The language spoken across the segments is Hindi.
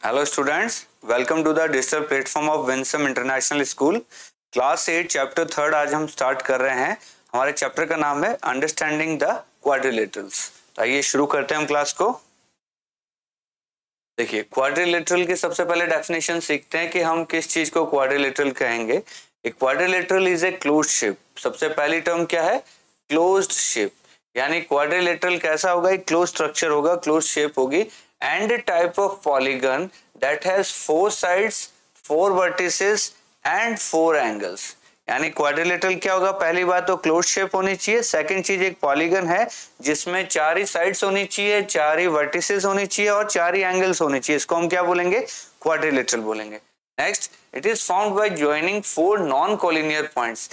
Hello students, welcome to the digital platform of Winsome International School. Class 8 chapter 3 आज हम स्टार्ट कर रहे हैं। हमारे चैप्टर का नाम है अंडरस्टैंडिंग द क्वाड्रिलेटरल्स। तो आइए शुरू करते हैं हम क्लास को। देखिए, क्वाड्रिलेटरल की सबसे पहले डेफिनेशन सीखते हैं कि हम किस चीज को क्वाड्रिलेटरल कहेंगे। एक quadrilateral is a closed shape. सबसे पहली टर्म क्या है? Closed shape. यानी क्वाड्रिलेटरल कैसा होगा? एक क्लोज स्ट्रक्चर होगा, क्लोज शेप होगी and a type of polygon that has 4 sides, 4 vertices and 4 angles। यानी क्वाड्रिलेटरल क्या होगा? पहली बात तो क्लोज शेप होनी चाहिए। सेकंड चीज, एक पॉलीगन है जिसमें 4 ही साइड्स होनी चाहिए, 4 ही वर्टिसेस होनी चाहिए और 4 ही एंगल्स होने चाहिए। इसको हम क्या बोलेंगे? क्वाड्रिलेटरल बोलेंगे। Next, it is found by joining 4 non collinear points.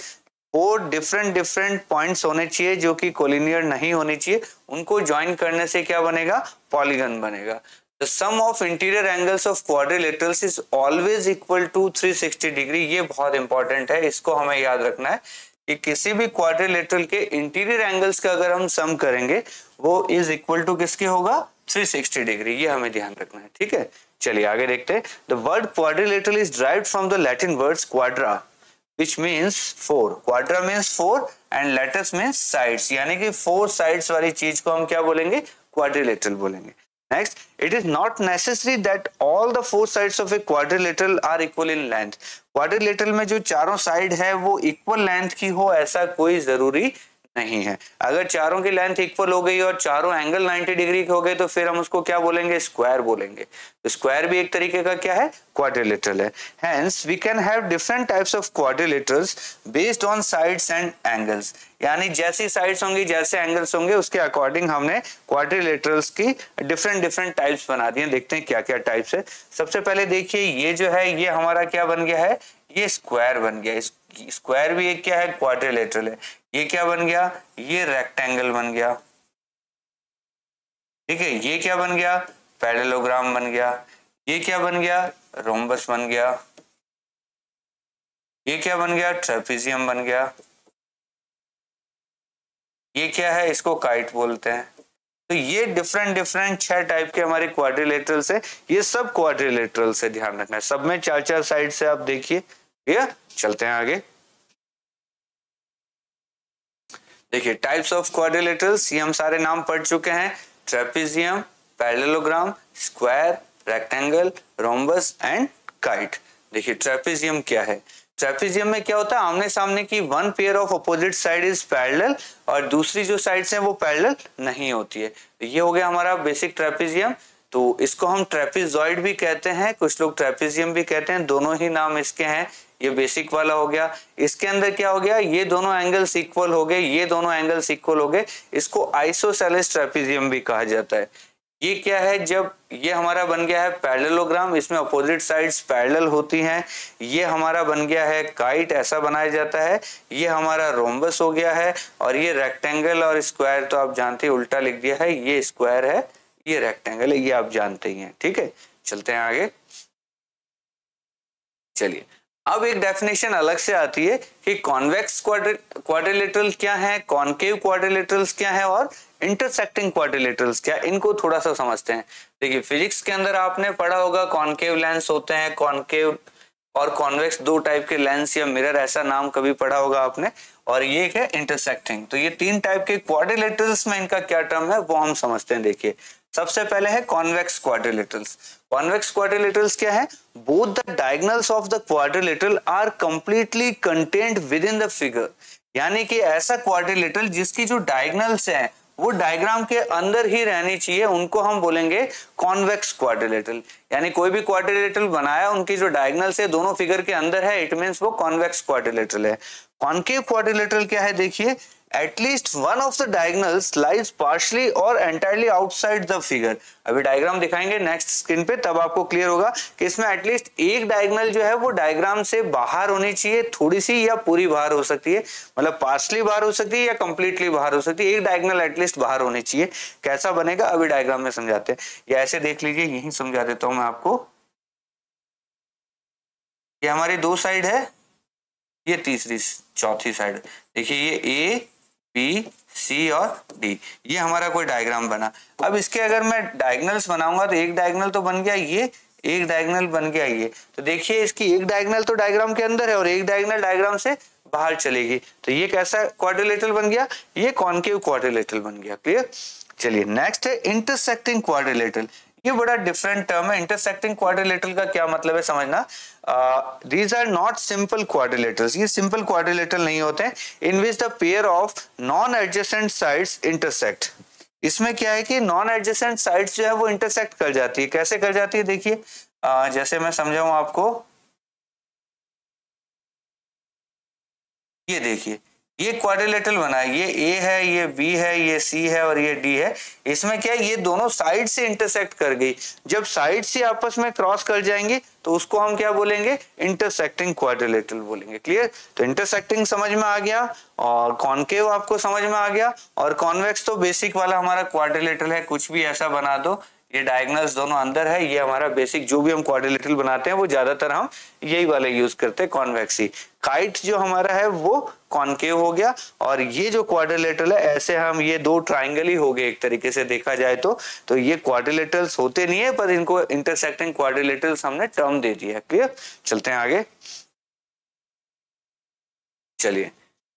4 different points होने चाहिए जो कि कोलिनियर नहीं होनी चाहिए। उनको ज्वाइन करने से क्या बनेगा? पॉलीगन बनेगा। The sum of interior angles of quadrilaterals is always equal to 360 degree. ये बहुत इंपॉर्टेंट है, इसको हमें याद रखना है कि किसी भी क्वाड्रिलेटरल के इंटीरियर एंगल्स का अगर हम सम करेंगे वो इज इक्वल टू किसके होगा? 360 डिग्री। ये हमें ध्यान रखना है, ठीक है। चलिए आगे देखते हैं। The word quadrilateral is derived from the Latin words Quadra which means 4। quadra means 4 and lattice means sides। यानी कि 4 sides वाली चीज को हम क्या बोलेंगे? quadrilateral बोलेंगे। Next, it is not necessary that all the 4 sides of a quadrilateral are equal in length। quadrilateral में जो चारों साइड है वो इक्वल लेंथ की हो, ऐसा कोई जरूरी नहीं है। अगर चारों की लेंथ इक्वल हो गई और चारों एंगल 90 डिग्री के हो गए तो फिर हम उसको क्या बोलेंगे? स्क्वायर बोलेंगे। तो स्क्वायर भी एक तरीके का क्या है? क्वाड्रिलेटरल है। Hence we can have different types of quadrilaterals based on sides and angles. यानी जैसी साइड्स होंगी, जैसे एंगल्स होंगे, उसके अकॉर्डिंग हमने क्वाड्रिलेटरल्स की डिफरेंट टाइप्स बना दिए। देखते हैं क्या क्या टाइप्स है। सबसे पहले देखिए, ये जो है ये हमारा क्या बन गया है? ये स्क्वायर बन गया। स्क्वायर भी एक क्या है? क्वाड्रिलेटरल है। ये क्या बन गया? ये रेक्टेंगल बन गया, ठीक है। ये क्या बन गया? पैरेललोग्राम बन गया। ये क्या बन गया? रोम्बस बन गया। ये क्या बन गया? ट्रेपेजियम बन गया। ये क्या है? इसको काइट बोलते हैं। तो ये डिफरेंट 6 टाइप के हमारे क्वाड्रिलेटरल्स है। ये सब क्वाड्रिलेटरल से ध्यान रखना है। सब में 4 साइड से आप देखिए। ये चलते हैं आगे। देखिए, टाइप्स ऑफ क्वाड्रिलेटरल्स, ये हम सारे नाम पढ़ चुके हैं। Trapezium, parallelogram, square, rectangle, rhombus and kite. देखिए ट्रेपेजियम क्या है? ट्रेपेजियम में क्या होता है? आमने सामने की one pair of opposite side is parallel और दूसरी जो साइड्स हैं वो पैरेलल नहीं होती है। ये हो गया हमारा बेसिक ट्रेपेजियम। तो इसको हम ट्रेपेजॉइड भी कहते हैं, कुछ लोग ट्रेपेजियम भी कहते हैं, दोनों ही नाम इसके हैं। ये बेसिक वाला हो गया। इसके अंदर क्या हो गया? ये दोनों एंगल्स इक्वल हो गए, ये दोनों एंगल्स इक्वल हो गए। इसको आइसोसेलेस ट्रेपेजियम भी कहा जाता है। ये क्या है? जब ये हमारा बन गया है पैरेललोग्राम, इसमें अपोजिट साइड्स पैरेलल होती हैं। ये हमारा बन गया है काइट, ऐसा बनाया जाता है। ये हमारा रोम्बस हो गया है। और ये रेक्टेंगल और स्क्वायर तो आप जानते हैं, उल्टा लिख दिया है। ये स्क्वायर है, ये रेक्टेंगल है, ये आप जानते ही हैं, ठीक है। चलते हैं आगे। चलिए, अब एक डेफिनेशन अलग से आती है कि कॉन्वेक्स क्वाड्रिलेटरल क्या है, कॉनकेव क्वाड्रिलेटरल्स क्या है और इंटरसेक्टिंग क्वाड्रिलेटरल्स क्या। इनको थोड़ा सा समझते हैं। देखिए, फिजिक्स के अंदर आपने पढ़ा होगा कॉनकेव लेंस होते हैं, कॉनकेव और कॉन्वेक्स 2 टाइप के लेंस या मिरर, ऐसा नाम कभी पढ़ा होगा आपने। और ये है इंटरसेक्टिंग। तो ये 3 टाइप के क्वाड्रिलेटरल्स में इनका क्या टर्म है वो हम समझते हैं। देखिए, सबसे पहले है कॉन्वेक्स क्वाड्रिलेटरल्स। कॉन्वेक्स क्वाड्रिलेटरल्स क्या है? Both the diagonals of the quadrilateral are completely contained within the figure. यानी कि ऐसा क्वाड्रिलेटरल जिसकी जो डायगोनल्स हैं वो डायग्राम के अंदर ही रहनी चाहिए, उनको हम बोलेंगे कॉन्वेक्स क्वाड्रिलेटरल। यानी कोई भी क्वाड्रिलेटरल बनाया, उनकी जो डायगोनल्स है दोनों फिगर के अंदर है, इट मींस वो कॉन्वेक्स क्वाड्रिलेटरल है। कॉनकेव क्वाड्रिलेटरल क्या है? देखिए, at least one of the diagonals lies partially or entirely outside the figure। अभी डायग्राम दिखाएंगे नेक्स्ट स्क्रीन पे, तब आपको क्लियर होगा कि इसमें एटलीस्ट एक डायगोनल जो है वो डायग्राम से बाहर होनी चाहिए, थोड़ी सी या पूरी बाहर हो सकती है, मतलब पार्शली बाहर हो सकती है या कंप्लीटली बाहर हो सकती है। एक डायगोनल एटलीस्ट बाहर होनी चाहिए। कैसा बनेगा अभी डायग्राम में समझाते हैं, या ऐसे देख लीजिए, यही समझा देता हूं मैं आपको। ये हमारी 2 साइड है, ये तीसरी चौथी साइड। देखिए, ये ए बी सी और डी, ये हमारा कोई डायग्राम बना। अब इसके अगर मैं डायगोनल्स बनाऊंगा तो एक डायगोनल तो बन गया ये, एक डायगोनल बन गया ये। तो देखिए इसकी एक डायगोनल तो डायग्राम के अंदर है और एक डायगोनल डायग्राम से बाहर चलेगी, तो ये कैसा क्वाड्रिलेटरल बन गया, ये कॉन्केव क्वाड्रिलेटरल बन गया। क्लियर। चलिए नेक्स्ट है इंटरसेक्टिंग क्वाड्रिलेटरल। ये बड़ा डिफरेंट टर्म है। इंटरसेक्टिंग क्वाड्रिलेटरल का क्या मतलब है समझना। These are not simple quadrilaterals, ये सिंपल क्वाड्रिलेटरल नहीं होते हैं। In which the pair of non adjacent sides intersect. इसमें क्या है कि नॉन एडजेसेंट साइड्स जो है वो इंटरसेक्ट कर जाती है। कैसे कर जाती है देखिए, जैसे मैं समझाऊं आपको, ये देखिए ये क्वाड्रिलेटरल बना है, ये ए है, ये बी है, ये सी है और ये डी है। इसमें क्या है, ये दोनों साइड से इंटरसेक्ट कर गई। जब साइड से आपस में क्रॉस कर जाएंगे तो उसको हम क्या बोलेंगे, इंटरसेक्टिंग क्वाड्रिलेटरल बोलेंगे। क्लियर। तो इंटरसेक्टिंग समझ में आ गया और कॉन्केव आपको समझ में आ गया, और कॉन्वेक्स तो बेसिक वाला हमारा क्वाड्रिलेटरल है, कुछ भी ऐसा बना दो, ये डायगोनल्स दोनों अंदर है, ये हमारा बेसिक जो भी हम क्वाड्रिलेटरल बनाते हैं वो ज्यादातर हम यही वाले यूज करते हैं, कॉन्वेक्स ही। काइट जो हमारा है वो कॉन्केव हो गया, और ये जो क्वाड्रिलेटरल है ऐसे हम ये दो ट्राइंगल ही हो गए एक तरीके से देखा जाए तो ये क्वाड्रिलेटरल्स होते नहीं है, पर इनको इंटरसेक्टिंग क्वाड्रिलेटरल्स हमने टर्म दे दिया है। क्लियर। चलते हैं आगे। चलिए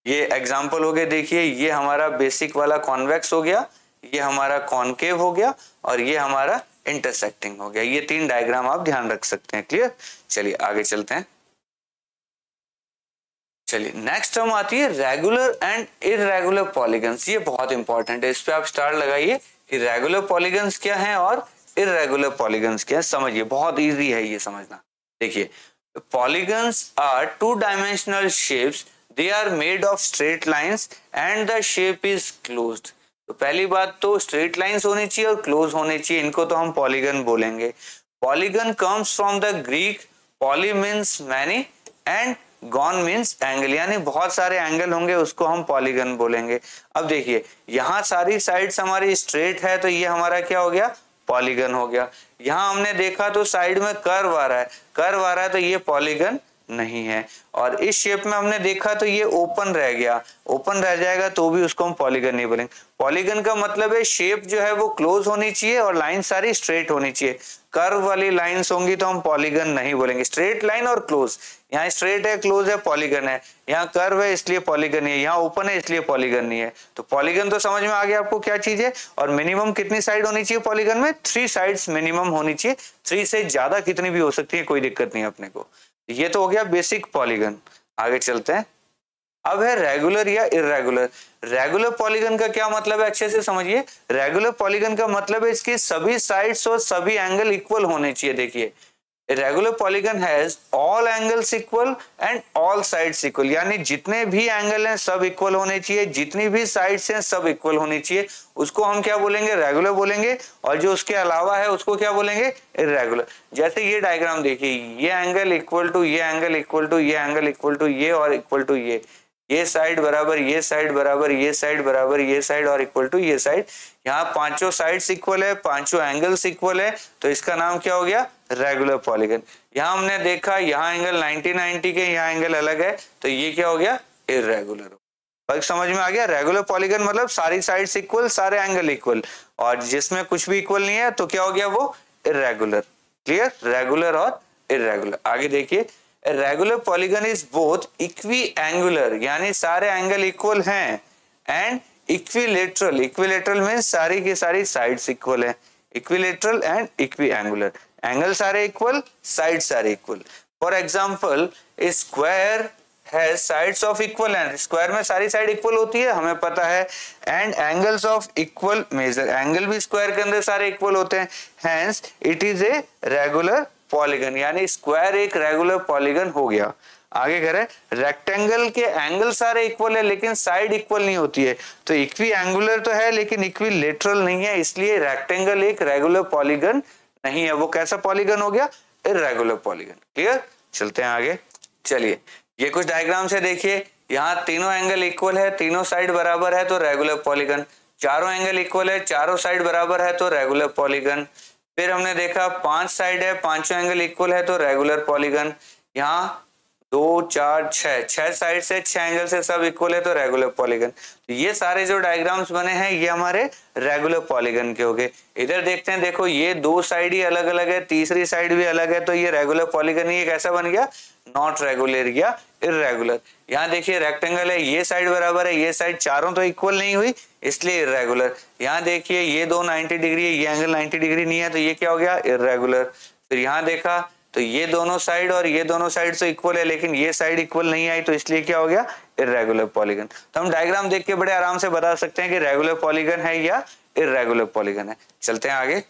ये एग्जांपल हो गए, देखिए ये हमारा बेसिक वाला कॉन्वेक्स हो गया, ये हमारा कॉन्केव हो गया और ये हमारा इंटरसेक्टिंग हो गया। ये तीन डायग्राम आप ध्यान रख सकते हैं। क्लियर। चलिए आगे चलते हैं। चलिए नेक्स्ट टर्म आती है रेगुलर एंड इररेगुलर पॉलीगन्स। ये बहुत इंपॉर्टेंट है, इस पे आप स्टार लगाइए। इररेगुलर पॉलीगन्स क्या है और इररेगुलर पॉलीगन्स क्या है, समझिए, बहुत इजी है ये समझना। देखिए polygons are two dimensional shapes, they are made of straight lines and the shape is closed. तो पहली बात तो स्ट्रेट लाइंस होनी चाहिए और क्लोज होने चाहिए, इनको तो हम पॉलीगन बोलेंगे। Polygon comes from the Greek poly means many and gone means angle, यानी बहुत सारे एंगल होंगे, उसको हम पॉलीगन बोलेंगे। अब देखिए यहाँ सारी साइड्स हमारी स्ट्रेट है तो ये हमारा क्या हो गया, पॉलीगन हो गया। यहाँ हमने देखा तो साइड में कर्व आ रहा है, कर्व आ रहा है तो ये पॉलीगन नहीं है। और इस शेप में हमने देखा तो ये ओपन रह गया, ओपन रह जाएगा तो भी उसको हम पॉलीगन नहीं बोलेंगे। पॉलीगन का मतलब है शेप जो है वो क्लोज होनी चाहिए और लाइन सारी स्ट्रेट होनी चाहिए। कर्व वाली लाइंस होंगी तो हम पॉलीगन नहीं बोलेंगे। स्ट्रेट लाइन और क्लोज, यहाँ स्ट्रेट है, क्लोज है, पॉलीगन है। यहाँ कर्व है इसलिए पॉलीगन नहीं है, यहाँ ओपन है इसलिए पॉलीगन नहीं है। तो पॉलीगन तो समझ में आ गया आपको क्या चीज है। और मिनिमम कितनी साइड होनी चाहिए पॉलीगन में, 3 साइड्स मिनिमम होनी चाहिए। 3 से ज्यादा कितनी भी हो सकती है, कोई दिक्कत नहीं अपने को। ये तो हो गया बेसिक पॉलीगन। आगे चलते हैं। अब है रेगुलर या इररेगुलर। रेगुलर पॉलीगन का क्या मतलब है, अच्छे से समझिए। रेगुलर पॉलीगन का मतलब है इसकी सभी साइड्स और सभी एंगल इक्वल होने चाहिए। देखिए regular polygon has all angles equal and all sides equal, यानी जितने भी एंगल हैं सब इक्वल होने चाहिए, जितनी भी साइड्स हैं सब इक्वल होनी चाहिए। उसको हम क्या बोलेंगे, रेगुलर बोलेंगे। और जो उसके अलावा है उसको क्या बोलेंगे, इररेगुलर। जैसे ये डायग्राम देखिए, ये एंगल इक्वल टू ये एंगल इक्वल टू ये एंगल इक्वल टू ये और इक्वल टू ये साइड बराबर ये साइड बराबर ये साइड बराबर ये साइड और इक्वल टू ये साइड। यहाँ पांचों साइड्स इक्वल है, पांचों एंगल्स इक्वल है, तो इसका नाम क्या हो गया, रेगुलर पॉलीगन। यहाँ हमने देखा यहाँ एंगल 90-90 के, यहाँ एंगल अलग है, तो ये क्या हो गया, इररेगुलर। फर्क समझ में आ गया। रेगुलर पॉलीगन मतलब सारी साइड्स इक्वल, सारे एंगल इक्वल, और जिसमें कुछ भी इक्वल नहीं है तो क्या हो गया, वो इररेगुलर। क्लियर, रेगुलर और इररेगुलर। आगे देखिए, regular polygon is both equi angular, यानी सारे एंगल इक्वल हैं, एंड इक्विलेटरल। इक्विलेटरल मींस सारी की सारी साइड्स इक्वल है। Equilateral and equi angular, angle सारे इक्वल, साइड सारे equal. For example A square has sides of equal and, square में सारी साइड इक्वल होती है हमें पता है, and angles of equal major, angle भी स्क्वायर के अंदर सारे इक्वल होते हैं। Hence it is a regular polygon, यानी स्क्वायर एक रेगुलर पॉलीगन हो गया। आगे करें, रेक्टेंगल के एंगल सारे इक्वल है लेकिन साइड इक्वल नहीं होती है, तो इक्वी एंगुलर तो है लेकिन इक्वी लेटरल नहीं है, इसलिए रेक्टेंगल एक रेगुलर पॉलीगन नहीं है। वो कैसा पॉलीगन हो गया, इररेगुलर पॉलीगन। क्लियर, चलते हैं आगे। चलिए ये कुछ डायग्राम से देखिए, यहाँ तीनों एंगल इक्वल है, तीनों साइड बराबर है तो रेगुलर पॉलीगन। चारों एंगल इक्वल है, चारों साइड बराबर है तो रेगुलर पॉलीगन। फिर हमने देखा 5 साइड है, पांचों एंगल इक्वल है तो रेगुलर पॉलीगन। यहाँ 2 4 6 6 साइड से 6 एंगल से सब इक्वल है तो रेगुलर पॉलीगन। तो ये सारे जो डायग्राम्स बने हैं ये हमारे रेगुलर पॉलीगन के हो गए। इधर देखते हैं, देखो ये 2 साइड ही अलग अलग है, तीसरी साइड भी अलग है, तो ये रेगुलर पॉलीगन ही कैसा बन गया, नॉट रेगुलर या इररेगुलर। यहाँ देखिए रेक्टेंगल है, ये साइड बराबर है, ये साइड चारों तो इक्वल नहीं हुई इसलिए इररेगुलर। यहाँ देखिए ये 2 90 डिग्री है, ये एंगल 90 डिग्री नहीं है तो ये क्या हो गया, इररेगुलर। फिर यहाँ देखा तो ये दोनों साइड और ये दोनों साइड तो इक्वल है लेकिन ये साइड इक्वल नहीं आई तो इसलिए क्या हो गया, इररेगुलर पॉलीगन। तो हम डायग्राम देख के बड़े आराम से बता सकते हैं कि रेगुलर पॉलीगन है या इररेगुलर पॉलीगन है। चलते हैं आगे।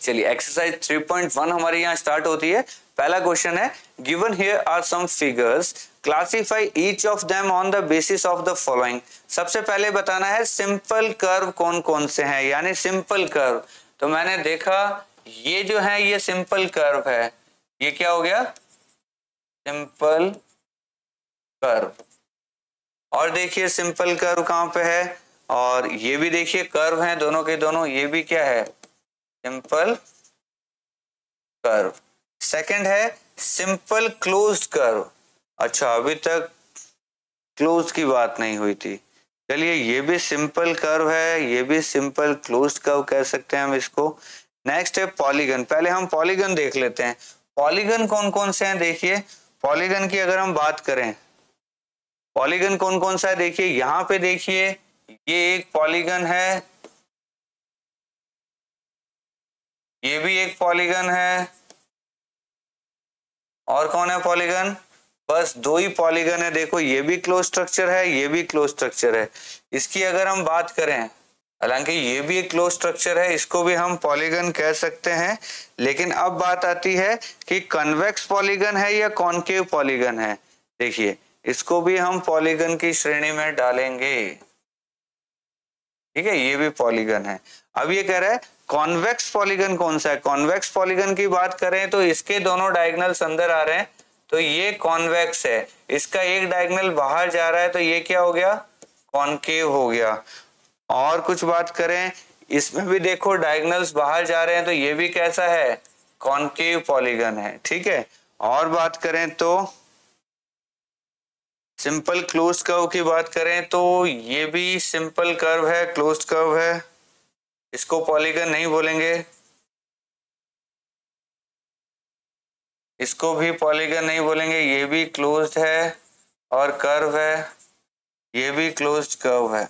चलिए एक्सरसाइज 3.1 हमारे यहाँ स्टार्ट होती है। पहला क्वेश्चन है, given here are some figures, classify each of them on the basis of the following. सबसे पहले बताना है सिंपल कर्व कौन कौन से हैं, यानी सिंपल कर्व। तो मैंने देखा ये जो है ये सिंपल कर्व है, ये क्या हो गया, सिंपल कर्व। और देखिए सिंपल कर्व कहाँ पे है, और ये भी देखिए कर्व है दोनों के दोनों, ये भी क्या है, सिंपल कर्व। सेकंड है सिंपल क्लोज्ड कर्व। अच्छा अभी तक क्लोज की बात नहीं हुई थी, चलिए ये भी सिंपल कर्व है, ये भी सिंपल क्लोज्ड कर्व कह सकते हैं हम इसको। नेक्स्ट है पॉलीगन। पहले हम पॉलीगन देख लेते हैं, पॉलीगन कौन कौन से हैं। देखिए पॉलीगन की अगर हम बात करें, पॉलीगन कौन कौन सा है, देखिए यहाँ पे देखिए ये एक पॉलीगन है, ये भी एक पॉलीगन है, और कौन है पॉलीगन, बस 2 ही पॉलीगन है। देखो ये भी क्लोज स्ट्रक्चर है, ये भी क्लोज स्ट्रक्चर है। इसकी अगर हम बात करें, हालांकि ये भी एक क्लोज स्ट्रक्चर है, इसको भी हम पॉलीगन कह सकते हैं। लेकिन अब बात आती है कि कन्वेक्स पॉलीगन है या कॉनकेव पॉलीगन है। देखिए इसको भी हम पॉलीगन की श्रेणी में डालेंगे, ठीक है, ये भी पॉलीगन है। अब ये कह रहा है कॉन्वेक्स पॉलीगन कौन सा है। कॉन्वेक्स पॉलीगन की बात करें तो इसके दोनों डायगोनल्स अंदर आ रहे हैं तो ये कॉन्वेक्स है, इसका एक डायगोनल बाहर जा रहा है तो ये क्या हो गया, कॉनकेव हो गया। और कुछ बात करें, इसमें भी देखो डायगोनल्स बाहर जा रहे हैं तो ये भी कैसा है, कॉनकेव पॉलीगन है, ठीक है। और बात करें तो सिंपल क्लोज्ड कर्व की बात करें तो ये भी सिंपल कर्व है, क्लोज्ड कर्व है, इसको पॉलीगन नहीं बोलेंगे, इसको भी पॉलीगन नहीं बोलेंगे, ये भी क्लोज्ड है और कर्व है, ये भी क्लोज्ड कर्व है,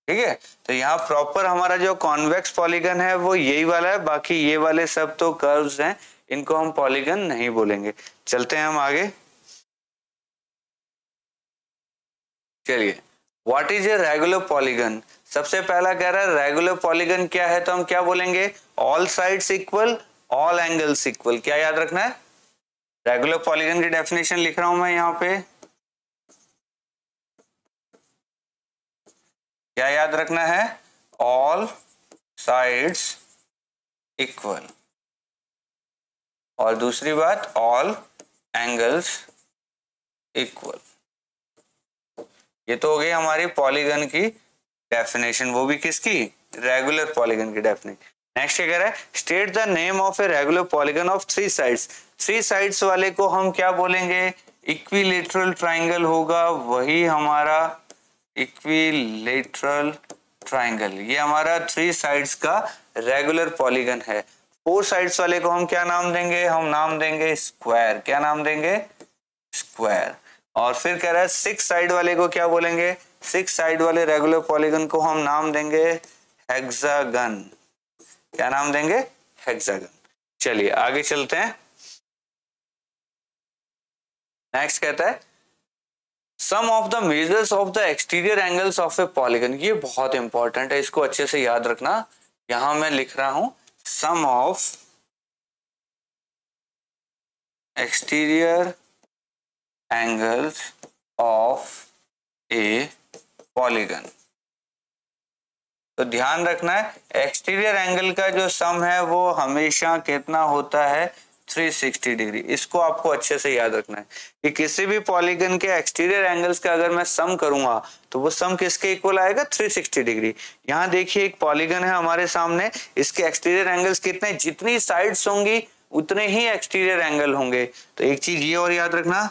ठीक है। तो यहाँ प्रॉपर हमारा जो कॉन्वेक्स पॉलीगन है वो यही वाला है, बाकी ये वाले सब तो कर्व्स हैं, इनको हम पॉलीगन नहीं बोलेंगे। चलते हैं हम आगे। चलिए what is a regular polygon. सबसे पहला कह रहा है रेगुलर पॉलीगन क्या है, तो हम क्या बोलेंगे, all sides equal, all angles equal. क्या याद रखना है, रेगुलर पॉलीगन की डेफिनेशन लिख रहा हूं मैं यहाँ पे, क्या याद रखना है, ऑल साइड्स इक्वल, और दूसरी बात ऑल एंगल्स इक्वल। ये तो हो गई हमारी पॉलीगन की डेफिनेशन, वो भी किसकी, रेगुलर पॉलीगन की डेफिनेशन। नेक्स्ट क्या कह रहा है, state the name of a regular polygon of 3 sides. 3 sides वाले को हम क्या बोलेंगे, इक्विलेटरल ट्राइंगल होगा, वही हमारा इक्विलेटरल ट्राइंगल, ये हमारा 3 साइड्स का रेगुलर पॉलीगन है। 4 साइड्स वाले को हम क्या नाम देंगे, हम नाम देंगे स्क्वायर। क्या नाम देंगे, स्क्वायर। और फिर कह रहा है 6 साइड वाले को क्या बोलेंगे, 6 साइड वाले रेगुलर पॉलीगन को हम नाम देंगे हेक्सागन। क्या नाम देंगे, हेक्सागन। चलिए आगे चलते हैं। नेक्स्ट कहता है sum of the measures of the exterior angles of a polygon. ये बहुत इंपॉर्टेंट है, इसको अच्छे से याद रखना। यहां मैं लिख रहा हूं sum of exterior angles of a polygon. तो ध्यान रखना है एक्सटीरियर एंगल का जो सम है वो हमेशा कितना होता है, 360 डिग्री। इसको आपको अच्छे से याद रखना है कि किसी भी पॉलीगन के एक्सटीरियर एंगल्स का अगर मैं सम करूंगा तो वो सम किसके इक्वल आएगा, 360 डिग्री। यहाँ देखिए एक पॉलीगन है हमारे सामने, इसके एक्सटीरियर एंगल्स कितने, जितनी साइड्स होंगी उतने ही एक्सटीरियर एंगल होंगे। तो एक चीज ये और याद रखना,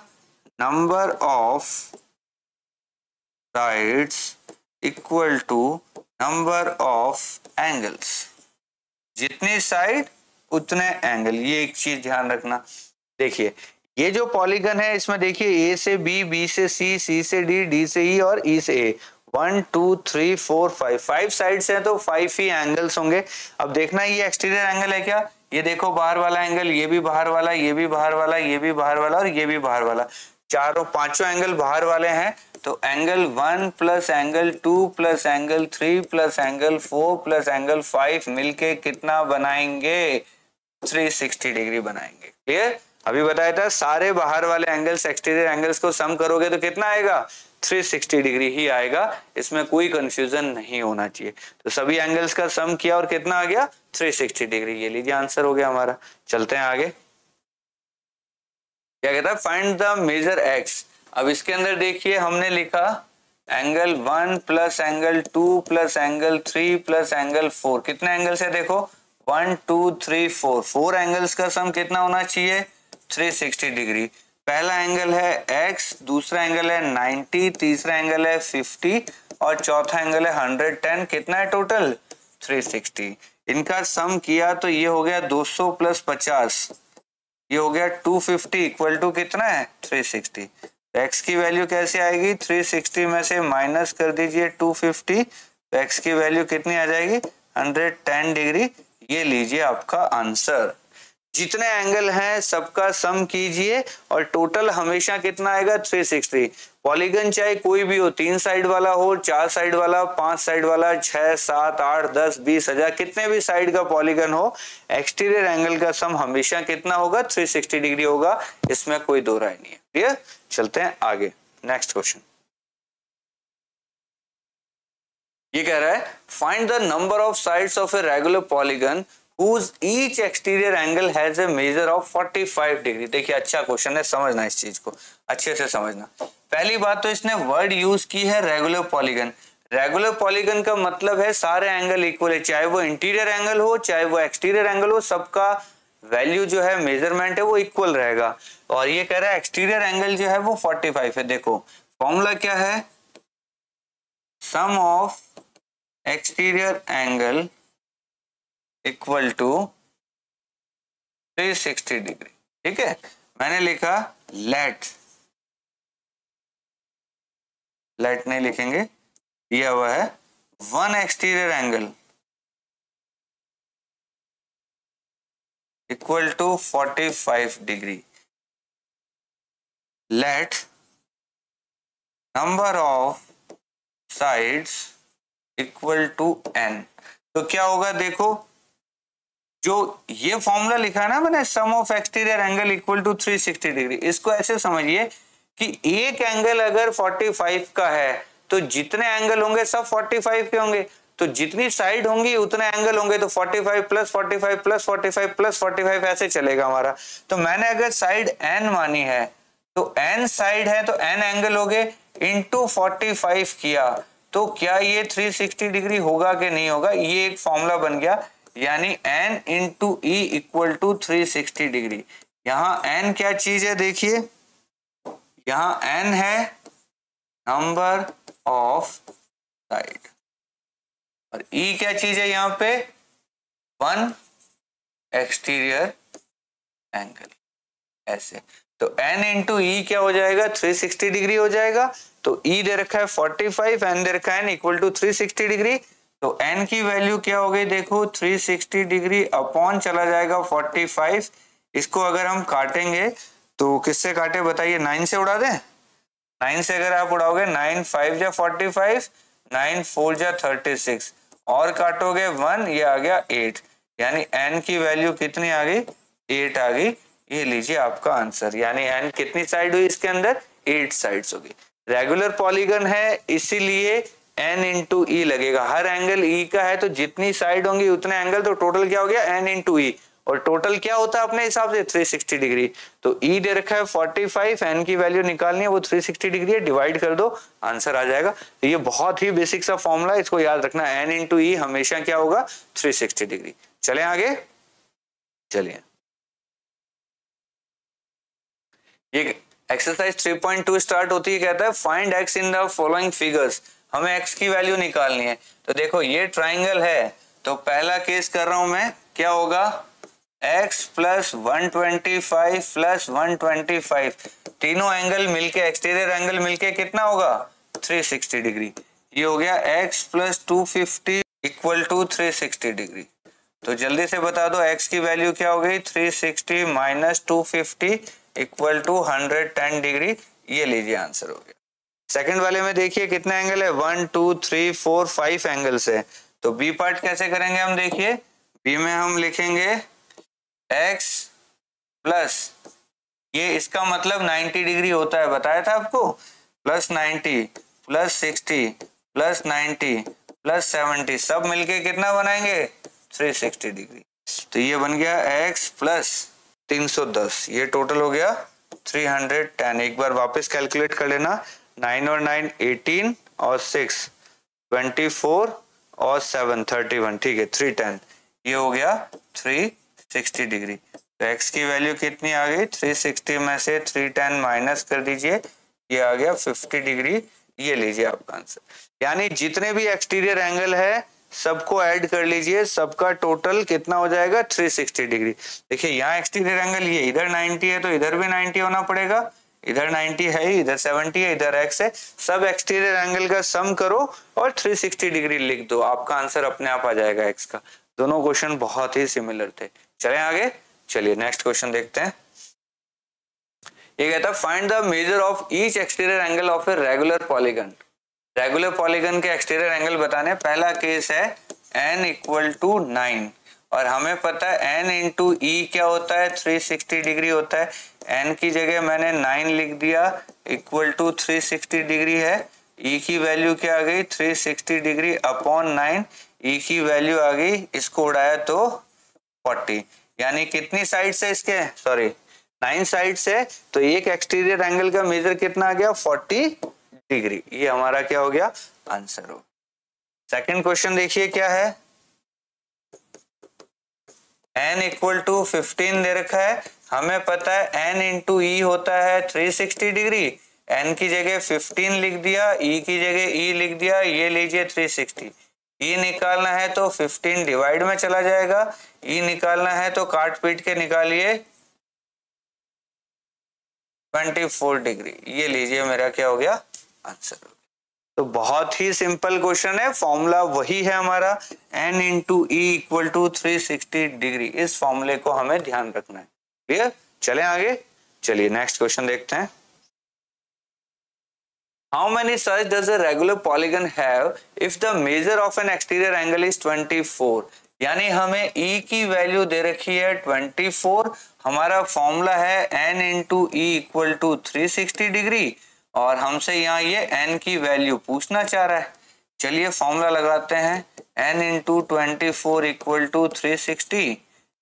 number of sides equal to number of angles, जितनी साइड उतने एंगल, ये एक चीज ध्यान रखना। देखिए ये जो पॉलीगन है इसमें देखिए ए से बी, बी से सी, सी से डी, डी से ई और ई से ए, 1 2 3 4 5 साइड्स हैं तो 5 ही एंगल्स होंगे। अब देखना ये एक्सटीरियर एंगल है क्या, ये देखो बाहर वाला एंगल, ये भी बाहर वाला, ये भी बाहर वाला, ये भी बाहर वाला और ये भी बाहर वाला, चारों पांचों एंगल बाहर वाले हैं। तो angle 1 plus angle 2 plus angle 3 plus angle 4 plus angle 5 मिलके कितना बनाएंगे, 360 डिग्री बनाएंगे। क्लियर? अभी बताया था सारे बाहर वाले एंगल्स एक्सटीरियर एंगल्स को सम करोगे तो कितना आएगा, 360 डिग्री ही आएगा, इसमें कोई कंफ्यूजन नहीं होना चाहिए। तो सभी एंगल्स का सम किया और कितना आ गया, 360 डिग्री। ये लीजिए आंसर हो गया हमारा। चलते हैं आगे, क्या कहता है, फाइंड द मेजर एक्स। अब इसके अंदर देखिए हमने लिखा angle 1 plus angle 2 plus angle 3 plus angle 4, कितने एंगल्स है देखो, 1 2 3 4 एंगल्स का सम कितना होना चाहिए, 360 डिग्री। पहला एंगल है x, दूसरा एंगल है 90, तीसरा एंगल है 50 और चौथा एंगल है 110, कितना है टोटल, 360। इनका सम किया तो ये हो गया 200 प्लस 50, ये हो गया 250 इक्वल टू कितना है, 360। x की वैल्यू कैसे आएगी, 360 में से माइनस कर दीजिए 250, तो x की वैल्यू कितनी आ जाएगी, 110 डिग्री। ये लीजिए आपका आंसर। जितने एंगल हैं सबका सम कीजिए और टोटल हमेशा कितना आएगा, 360। पॉलीगन चाहे कोई भी हो, 3 साइड वाला हो, 4 साइड वाला, 5 साइड वाला, 6 7 8 10 20 हजार, कितने भी साइड का पॉलीगन हो, एक्सटीरियर एंगल का सम हमेशा कितना होगा, 360 डिग्री होगा, इसमें कोई दो राय नहीं है। क्लियर? चलते हैं आगे, नेक्स्ट क्वेश्चन। ये कह रहा है find the number of sides of a regular polygon whose each exterior angle has a measure of 45 degree. देखिए अच्छा क्वेश्चन है, समझना इस चीज को अच्छे से समझना। पहली बात तो इसने वर्ड यूज की है रेगुलर पॉलीगन। रेगुलर पॉलीगन का मतलब है सारे एंगल इक्वल है, चाहे वो इंटीरियर एंगल हो चाहे वो एक्सटीरियर एंगल हो, सबका वैल्यू जो है मेजरमेंट है वो इक्वल रहेगा। और ये कह रहा है एक्सटीरियर एंगल जो है वो 45 है। देखो फॉर्मूला क्या है, sum of exterior angle equal to 360 degree. ठीक है, मैंने लिखा लेट नहीं लिखेंगे, दिया हुआ है 1 exterior angle equal to 45 degree, let number of sides equal to n। तो क्या होगा, देखो जो ये फॉर्मूला लिखा है ना मैंने, sum of exterior angle equal to 360 degree, इसको ऐसे समझिए कि एक एंगल अगर 45 का है तो जितने एंगल होंगे सब 45 के होंगे, तो जितनी साइड होंगी उतने एंगल होंगे, तो 45 प्लस 45 प्लस 45 प्लस 45 ऐसे चलेगा हमारा। तो मैंने अगर साइड n मानी है तो n साइड है तो n एंगल हो गए, इंटू 45 किया तो क्या ये 360 डिग्री होगा कि नहीं होगा, ये एक फॉर्मूला बन गया, यानी n into e equal to 360 degree. यहाँ n क्या चीज है, देखिए यहाँ n है नंबर ऑफ साइड और e क्या चीज है यहाँ पे, 1 एक्सटीरियर एंगल, ऐसे। तो n इंटू ई क्या हो जाएगा, 360 डिग्री हो जाएगा। तो e दे रखा है 45, n दे रखा है n इक्वल टू 360 डिग्री। तो n की वैल्यू क्या हो गई, देखो 360 डिग्री अपॉन चला जाएगा 45। इसको अगर हम काटेंगे तो किससे काटे बताइए, 9 से उड़ा दें। 9 से अगर आप उड़ाओगे 9 5 जा 45, 9 4 जा 36 और काटोगे 1, ये आ गया 8, यानी n की वैल्यू कितनी आ गई, 8 आ गई। ये लीजिए आपका आंसर, यानी n कितनी साइड हुई इसके अंदर, 8 साइड्स होगी। रेगुलर पॉलीगन है इसीलिए n इंटू ई लगेगा, हर एंगल e का है तो जितनी साइड होंगी उतने एंगल, तो टोटल क्या हो गया n इंटू ई, और टोटल क्या होता है अपने हिसाब से 360 डिग्री। तो e दे रखा है 45, n की वैल्यू निकालनी है वो 360 डिग्री है, डिवाइड कर दो आंसर आ जाएगा। तो ये बहुत ही बेसिक सा फॉर्मूला, इसको याद रखना, n इंटू ई हमेशा क्या होगा, 360 डिग्री। चले आगे, चलिए ये एक्सरसाइज 3.2 स्टार्ट होती है, कहता है find x in the following figures, हमें x की वैल्यू निकालनी है। तो देखो ये ट्राइंगल है, तो पहला केस कर रहा हूं मैं, क्या होगा x प्लस 125 प्लस 125, तीनों एंगल मिलके, एक्सटीरियर एंगल मिलके कितना होगा 360 डिग्री। ये हो गया x plus 250 equal to 360 degree. तो जल्दी से बता दो x की वैल्यू क्या हो गई, 360 माइनस 250 इक्वल टू 110 डिग्री। ये लीजिए आंसर हो गया। सेकंड वाले में देखिए कितने एंगल है, 1 2 3 4 5 एंगल्स है। तो बी पार्ट कैसे करेंगे हम, देखिए बी में हम लिखेंगे x प्लस, ये इसका मतलब 90 डिग्री होता है, बताया था आपको, प्लस 90 प्लस 60 प्लस 90 प्लस 70, सब मिलके कितना बनाएंगे 360 डिग्री। तो ये बन गया x प्लस 310, ये टोटल हो गया 310। एक बार वापस कैलकुलेट कर लेना, 9 और 9 18 और 6 24 और 7 31, ठीक है 310, ये हो गया 360 डिग्री। तो x की वैल्यू कितनी आ गई, 360 में से 310 माइनस कर दीजिए, ये आ गया 50 डिग्री। ये लीजिए आपका आंसर। यानी जितने भी एक्सटीरियर एंगल है सबको ऐड कर लीजिए, सबका टोटल कितना हो जाएगा 360 डिग्री। देखिए यहाँ एक्सटीरियर एंगल ये इधर 90 है, तो इधर भी 90 होना पड़ेगा, इधर 90 है, इधर 70 है, इधर x है, सब एक्सटीरियर एंगल का सम करो और 360 डिग्री लिख दो, आपका आंसर अपने आप आ जाएगा x का। दोनों क्वेश्चन बहुत ही सिमिलर थे। चलें आगे, चलिए नेक्स्ट क्वेश्चन देखते हैं। ये कहता है find the major of each exterior angle of a regular polygon. Regular polygon के एक्सटीरियर एंगल बताने, पहला केस है n इक्वल टू 9, और हमें पता है n इंटू ई क्या होता है 360 डिग्री होता है। n की जगह मैंने 9 लिख दिया, इक्वल टू 360 डिग्री है। e की वैल्यू क्या आ गई 360 डिग्री अपॉन 9, e की वैल्यू आ गई, इसको उड़ाया तो 40, यानी कितनी साइड से इसके, सॉरी 9 साइड से, तो एक एक्सटीरियर एंगल का मेजर कितना आ गया 40 डिग्री। ये हमारा क्या हो गया आंसर हो। सेकंड क्वेश्चन देखिए क्या है, n इक्वल टू 15 दे रखा है, हमें पता है n इंटू ई होता है 360 डिग्री, n की जगह 15 लिख दिया, e की जगह e लिख दिया, ये लीजिए 360। e निकालना है तो 15 डिवाइड में चला जाएगा, e निकालना है तो काट पीट के निकालिए 24 डिग्री। ये लीजिए मेरा क्या हो गया आंसर। तो बहुत ही सिंपल क्वेश्चन है, फॉर्मूला वही है हमारा n into e equal to 360 degree, इस फॉर्मूले को हमें ध्यान रखना है। क्लियर, चलें आगे, चलिए नेक्स्ट क्वेश्चन देखते हैं। How many sides does a regular polygon have if the measure of an exterior angle is 24? यानी हमें e की वैल्यू दे रखी है 24, हमारा फॉर्मूला है n into e equal to 360 degree, और हमसे यहाँ ये n की वैल्यू पूछना चाह रहा है। चलिए फॉर्मूला लगाते हैं, n into 24 equal to 360,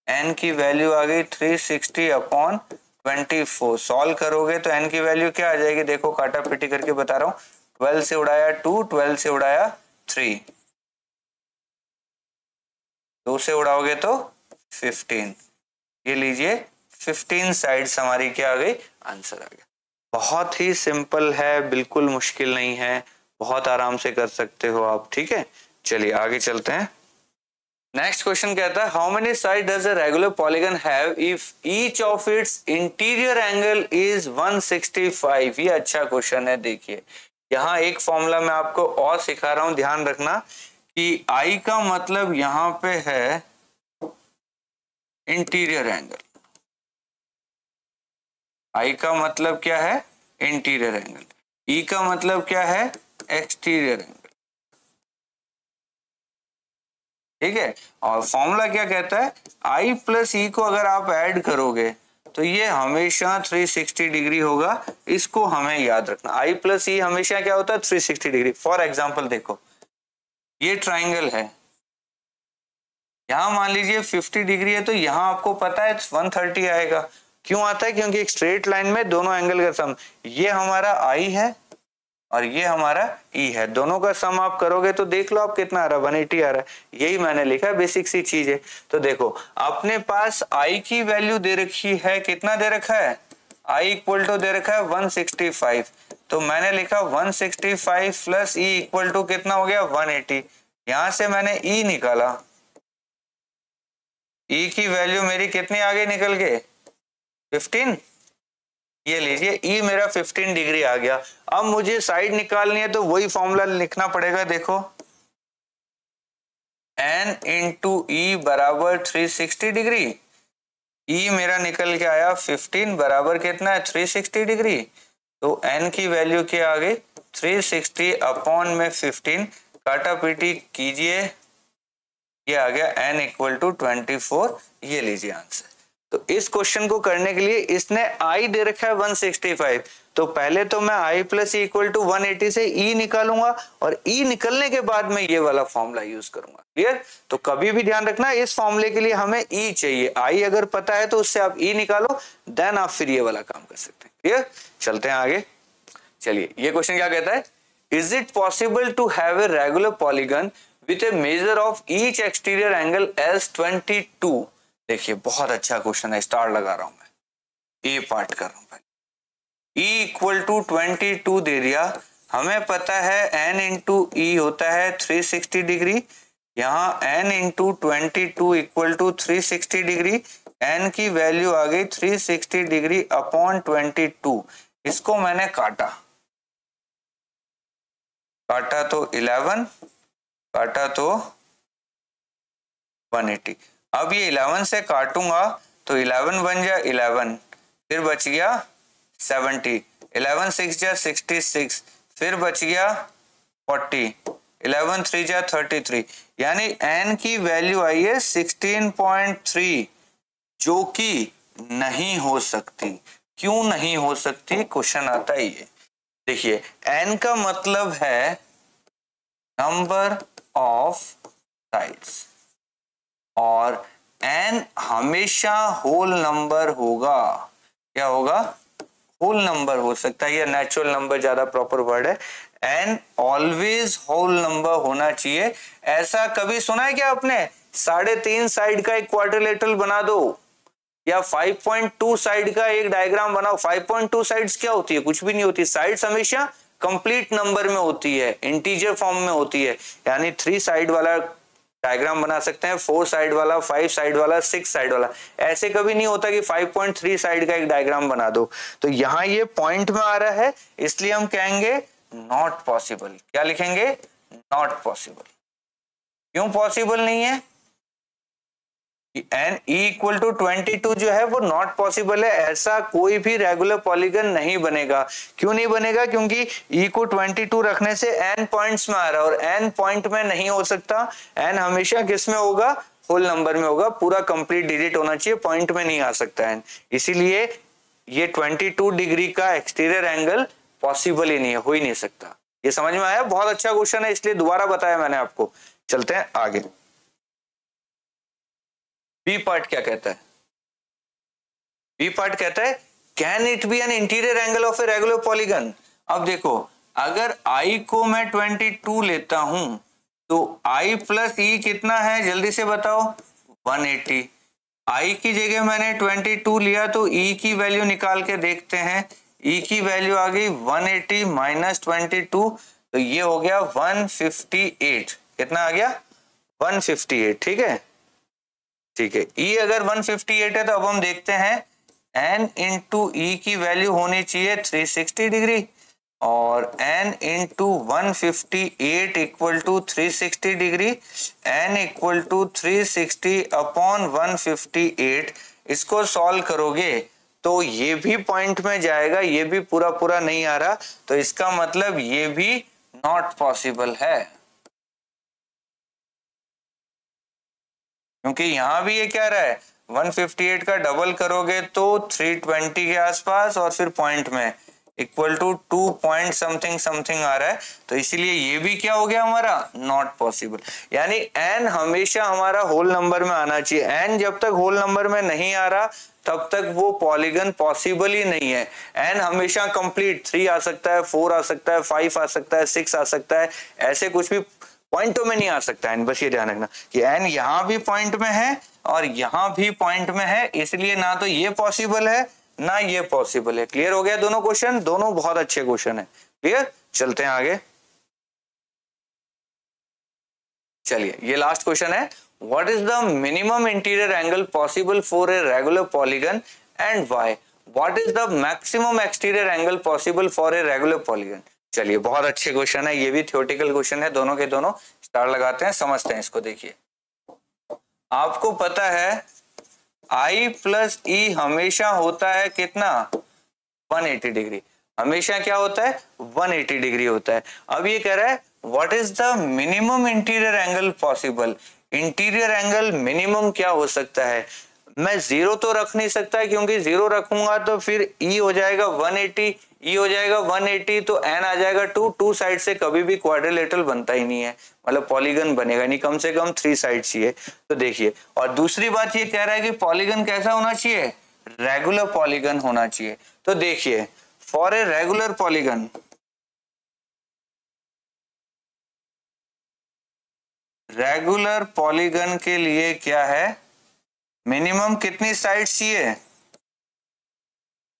n की वैल्यू आ गई 360 अपॉन 24। सॉल्व करोगे तो n की वैल्यू क्या आ जाएगी, देखो काटा पीटी करके बता रहा हूँ, 12 से उड़ाया 2, 12 से उड़ाया 3, 2 से उड़ाओगे तो 15, ये लीजिए 15 साइड्स हमारी क्या आ गई आंसर आ गया। बहुत ही सिंपल है, बिल्कुल मुश्किल नहीं है, बहुत आराम से कर सकते हो आप, ठीक है। चलिए आगे चलते हैं। नेक्स्ट क्वेश्चन कहता है how many side does a regular polygon have if each of its interior angle is 165। ये अच्छा क्वेश्चन है। देखिए यहाँ एक फॉर्मूला मैं आपको और सिखा रहा हूं, ध्यान रखना कि आई का मतलब यहां पे है इंटीरियर एंगल, आई का मतलब क्या है इंटीरियर एंगल, ई का मतलब क्या है एक्सटीरियर एंगल, ठीक है। और फॉर्मूला क्या कहता है, आई प्लस ई को अगर आप ऐड करोगे तो ये हमेशा 360 डिग्री होगा, इसको हमें याद रखना। आई प्लस ई हमेशा क्या होता है 360 डिग्री। फॉर एग्जांपल देखो ये ट्राइंगल है, यहां मान लीजिए 50 डिग्री है, तो यहां आपको पता है 130 आएगा। क्यों आता है, क्योंकि एक स्ट्रेट लाइन में दोनों एंगल का सम, ये हमारा आई है और ये हमारा ई है, दोनों का सम आप करोगे तो देख लो आप कितना आ रहा है 180 आ रहा है। यही मैंने लिखा है, बेसिक सी चीज है। तो देखो अपने पास आई की वैल्यू दे रखी है, कितना दे रखा है, i इक्वल टू दे रखा है 165, तो मैंने लिखा 165 प्लस e इक्वल टू कितना हो गया 180। यहां से मैंने e निकाला, e की वैल्यू मेरी कितनी आगे निकल के 15, ये लीजिए e मेरा 15 डिग्री आ गया। अब मुझे साइड निकालनी है तो वही फॉर्मूला लिखना पड़ेगा, देखो n इंटू ई बराबर 360 डिग्री, e मेरा निकल के आया 15 बराबर कितना है 360 डिग्री, तो n की वैल्यू क्या आ गई 360 अपॉन में 15, काटा पीटी कीजिए, ये आ गया n इक्वल टू 24, ये लीजिए आंसर। तो इस क्वेश्चन को करने के लिए इसने i दे रखा है 165, तो पहले तो मैं i plus e equal to 180 से e निकालूंगा और e निकलने के बाद मैं ये वाला फॉर्मूला यूज करूंगा। क्लियर? तो कभी भी ध्यान रखना इस फॉर्मूले के लिए हमें e चाहिए, i अगर पता है तो उससे आप e निकालो, देन आप फिर ये वाला काम कर सकते हैं। क्लियर? चलते हैं आगे। चलिए ये क्वेश्चन क्या कहता है, is it possible to have a regular polygon with a measure of each exterior angle as 22। देखिए बहुत अच्छा क्वेश्चन है, स्टार लगा रहा हूं मैं, ए पार्ट कर रहा हूं पहले। E इक्वल टू 22 दे दिया, हमें पता है n इंटू ई होता है 360 डिग्री, यहाँ n into 22 equal to 360 degree, n की वैल्यू आ गई 360 डिग्री अपॉन 22। इसको मैंने काटा तो 11, काटा तो 180। अब ये 11 से काटूंगा तो 11 बन जा 11, फिर बच गया 70, 11 6 जा 66, फिर बच गया 40, 11 3 जा 33, यानी n की वैल्यू आई है 16.3, जो कि नहीं हो सकती। क्यों नहीं हो सकती, क्वेश्चन आता है ये। देखिए n का मतलब है नंबर ऑफ साइड्स, और n हमेशा होल नंबर होगा। क्या होगा, होल नंबर हो सकता है, या नेचुरल नंबर ज्यादा प्रॉपर वर्ड है, n ऑलवेज होल नंबर होना चाहिए। ऐसा कभी सुना है क्या आपने, 3.5 साइड का एक क्वाड्रिलेटरल बना दो, या 5.2 साइड का एक डायग्राम बनाओ। 5.2 साइड्स क्या होती है, कुछ भी नहीं होती, साइड्स हमेशा कंप्लीट नंबर में होती है, इंटीजर फॉर्म में होती है, यानी 3 साइड वाला डायग्राम बना सकते हैं, 4 साइड वाला, 5 साइड वाला, 6 साइड वाला। ऐसे कभी नहीं होता कि 5.3 साइड का एक डायग्राम बना दो। तो यहाँ ये पॉइंट में आ रहा है, इसलिए हम कहेंगे नॉट पॉसिबल। क्या लिखेंगे, नॉट पॉसिबल। क्यों पॉसिबल नहीं है, n इक्वल टू 22 जो है वो नॉट पॉसिबल है, ऐसा कोई भी रेगुलर पॉलीगन नहीं बनेगा। क्यों नहीं बनेगा, क्योंकि e को 22 रखने से n पॉइंट्स में आ रहा है, और n पॉइंट में नहीं हो सकता, n हमेशा किस में होगा, होल नंबर में होगा, पूरा कंप्लीट डिजिट होना चाहिए, पॉइंट में नहीं आ सकता n। इसीलिए ये 22 डिग्री का एक्सटीरियर एंगल पॉसिबल ही नहीं है, हो ही नहीं सकता। ये समझ में आया, बहुत अच्छा क्वेश्चन है, इसलिए दोबारा बताया मैंने आपको। चलते हैं आगे। बी पार्ट क्या कहता है, बी पार्ट कहता है can it be an interior angle of a regular polygon. अब देखो, अगर i को मैं 22 लेता हूं तो i प्लस e कितना है, जल्दी से बताओ, 180। i की जगह मैंने 22 लिया तो e की वैल्यू निकाल के देखते हैं, e की वैल्यू आ गई 180 माइनस 22, तो ये हो गया 158। कितना आ गया, 158। ठीक है, ठीक है। E अगर 158 है तो अब हम देखते हैं n इंटू ई की वैल्यू होनी चाहिए 360 डिग्री, और n into 158 equal to 360 degree, n equal to 360 upon 158। इसको सॉल्व करोगे तो ये भी पॉइंट में जाएगा, ये भी पूरा पूरा नहीं आ रहा, तो इसका मतलब ये भी नॉट पॉसिबल है, क्योंकि यहां भी ये क्या रहा है, 158 का डबल करोगे तो 320 के आसपास, और फिर पॉइंट में equal to 2 point something something आ रहा है, तो इसीलिए ये भी क्या हो गया हमारा, नॉट पॉसिबल। यानी n हमेशा हमारा होल नंबर में आना चाहिए, n जब तक होल नंबर में नहीं आ रहा तब तक वो पॉलीगन पॉसिबल ही नहीं है। n हमेशा कंप्लीट 3 आ सकता है, 4 आ सकता है, 5 आ सकता है, 6 आ सकता है, ऐसे कुछ भी पॉइंटों में नहीं आ सकता है। बस ये ध्यान रखना कि n यहाँ भी पॉइंट में है और यहाँ भी पॉइंट में है, इसलिए ना तो ये पॉसिबल है ना ये पॉसिबल है। क्लियर हो गया दोनों क्वेश्चन? दोनों बहुत अच्छे क्वेश्चन है। क्लियर, चलते हैं आगे। चलिए ये लास्ट क्वेश्चन है, what is the minimum interior angle possible for a regular polygon and why? What is the maximum exterior angle possible for a regular polygon? चलिए बहुत अच्छे क्वेश्चन है, ये भी थ्योरेटिकल क्वेश्चन है, दोनों के दोनों। स्टार लगाते हैं, समझते हैं इसको। देखिए आपको पता है I प्लस ई हमेशा होता है कितना? 180 डिग्री। हमेशा क्या होता है? 180 डिग्री होता है। अब ये कह रहा है what is the minimum interior angle possible? Interior angle minimum क्या हो सकता है? मैं जीरो तो रख नहीं सकता क्योंकि जीरो रखूंगा तो फिर ई हो जाएगा 180, ई हो जाएगा 180 तो एन आ जाएगा 2। 2 साइड से कभी भी क्वाड्रिलेटरल बनता ही नहीं है, मतलब पॉलीगन बनेगा नहीं, कम से कम 3 साइड चाहिए। तो देखिए, और दूसरी बात ये कह रहा है कि पॉलीगन कैसा होना चाहिए? रेगुलर पॉलीगन होना चाहिए। तो देखिए for a regular polygon, regular polygon के लिए क्या है? मिनिमम कितनी साइड्स चाहिए?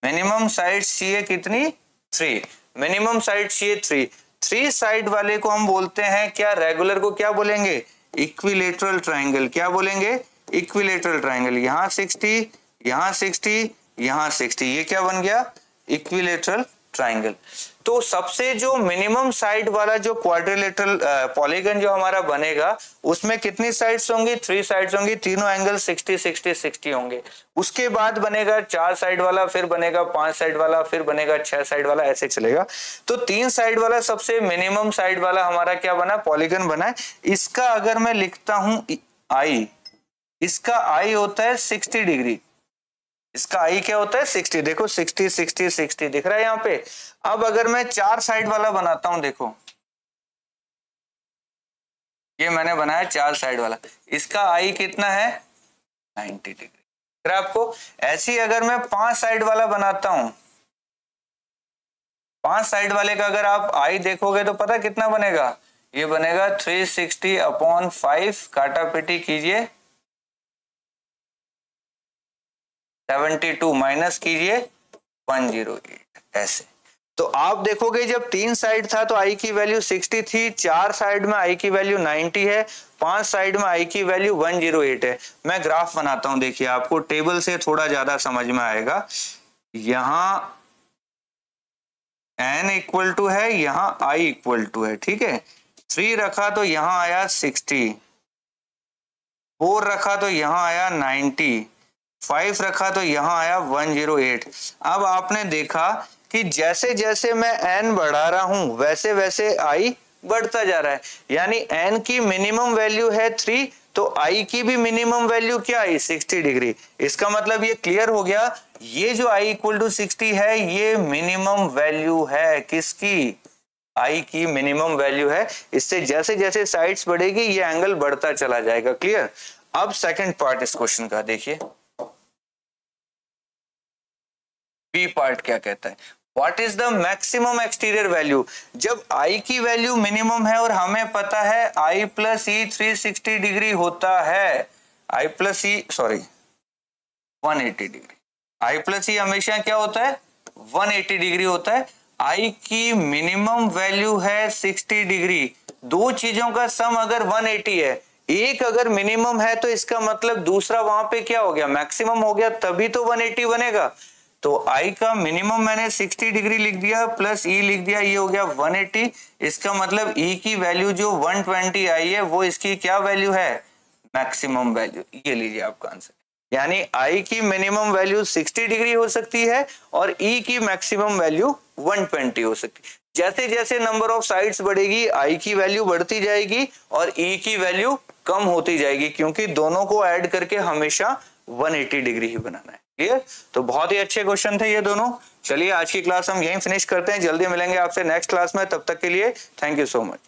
मिनिमम साइड्स चाहिए कितनी? 3। मिनिमम साइड चाहिए 3। 3 साइड वाले को हम बोलते हैं क्या? रेगुलर को क्या बोलेंगे? Equilateral triangle. क्या बोलेंगे? Equilateral triangle. यहाँ 60, यहाँ 60, यहाँ 60, ये क्या बन गया? Equilateral triangle. तो सबसे जो मिनिमम साइड वाला जो क्वाड्रिलेटरल पॉलीगन जो हमारा बनेगा उसमें कितनी साइड्स होंगी? 3 साइड्स होंगी, तीनों एंगल 60 60 60 होंगे। उसके बाद बनेगा 4 साइड वाला, फिर बनेगा 5 साइड वाला, फिर बनेगा 6 साइड वाला, ऐसे चलेगा। तो 3 साइड वाला सबसे मिनिमम साइड वाला हमारा क्या बना? पॉलीगन बना है। इसका अगर मैं लिखता हूं आई, इसका आई होता है 60 डिग्री। इसका आई क्या होता है? 60। देखो 60 60 60 दिख रहा है यहाँ पे। अब अगर मैं 4 साइड वाला बनाता हूं, देखो ये मैंने बनाया 4 साइड वाला, इसका आई कितना है? 90 डिग्री। फिर आपको ऐसी अगर मैं 5 साइड वाला बनाता हूं, 5 साइड वाले का अगर आप आई देखोगे तो पता कितना बनेगा? ये बनेगा 360/5, काटा पिटी कीजिए 72 माइनस कीजिए 108, ऐसे। तो आप देखोगे जब 3 साइड था तो आई की वैल्यू 60 थी, 4 साइड में आई की वैल्यू 90 है, 5 साइड में आई की वैल्यू 108 है। मैं ग्राफ बनाता हूं, देखिए आपको टेबल से थोड़ा ज्यादा समझ में आएगा। यहां n इक्वल टू है, यहां i इक्वल टू है, ठीक है। 3 रखा तो यहां आया 60, 4 रखा तो यहां आया 90, 5 रखा तो यहां आया 108। अब आपने देखा कि जैसे जैसे मैं n बढ़ा रहा हूं वैसे वैसे i बढ़ता जा रहा है, यानी n की मिनिमम वैल्यू है 3 तो i की भी मिनिमम वैल्यू क्या आई? 60 डिग्री। इसका मतलब ये क्लियर हो गया, ये जो i इक्वल टू 60 है ये मिनिमम वैल्यू है। किसकी? i की मिनिमम वैल्यू है। इससे जैसे जैसे साइड्स बढ़ेगी ये एंगल बढ़ता चला जाएगा। क्लियर? अब सेकंड पार्ट इस क्वेश्चन का देखिए, बी पार्ट क्या कहता है? What is the maximum exterior value? जब i की वैल्यू मिनिमम है और हमें पता है i प्लस ई 360 डिग्री होता है, i plus e 180 degree. i plus e हमेशा क्या होता है? 180 डिग्री होता है। i की मिनिमम वैल्यू है 60 डिग्री। दो चीजों का सम अगर 180 है, एक अगर मिनिमम है तो इसका मतलब दूसरा वहां पे क्या हो गया? मैक्सिमम हो गया, तभी तो 180 बनेगा। तो i का मिनिमम मैंने 60 डिग्री लिख दिया प्लस e लिख दिया, ये हो गया 180। इसका मतलब e की वैल्यू जो 120 आई है वो इसकी क्या वैल्यू है? Maximum value. ये लीजिए आपका आंसर। यानी i की मिनिमम वैल्यू 60 डिग्री हो सकती है और e की मैक्सिमम वैल्यू 120 हो सकती है। जैसे जैसे नंबर ऑफ साइड्स बढ़ेगी i की वैल्यू बढ़ती जाएगी और e की वैल्यू कम होती जाएगी, क्योंकि दोनों को ऐड करके हमेशा 180 डिग्री ही बनाना है। क्लियर? तो बहुत ही अच्छे क्वेश्चन थे ये दोनों। चलिए आज की क्लास हम यहीं फिनिश करते हैं, जल्दी मिलेंगे आपसे नेक्स्ट क्लास में। तब तक के लिए थैंक यू सो मच।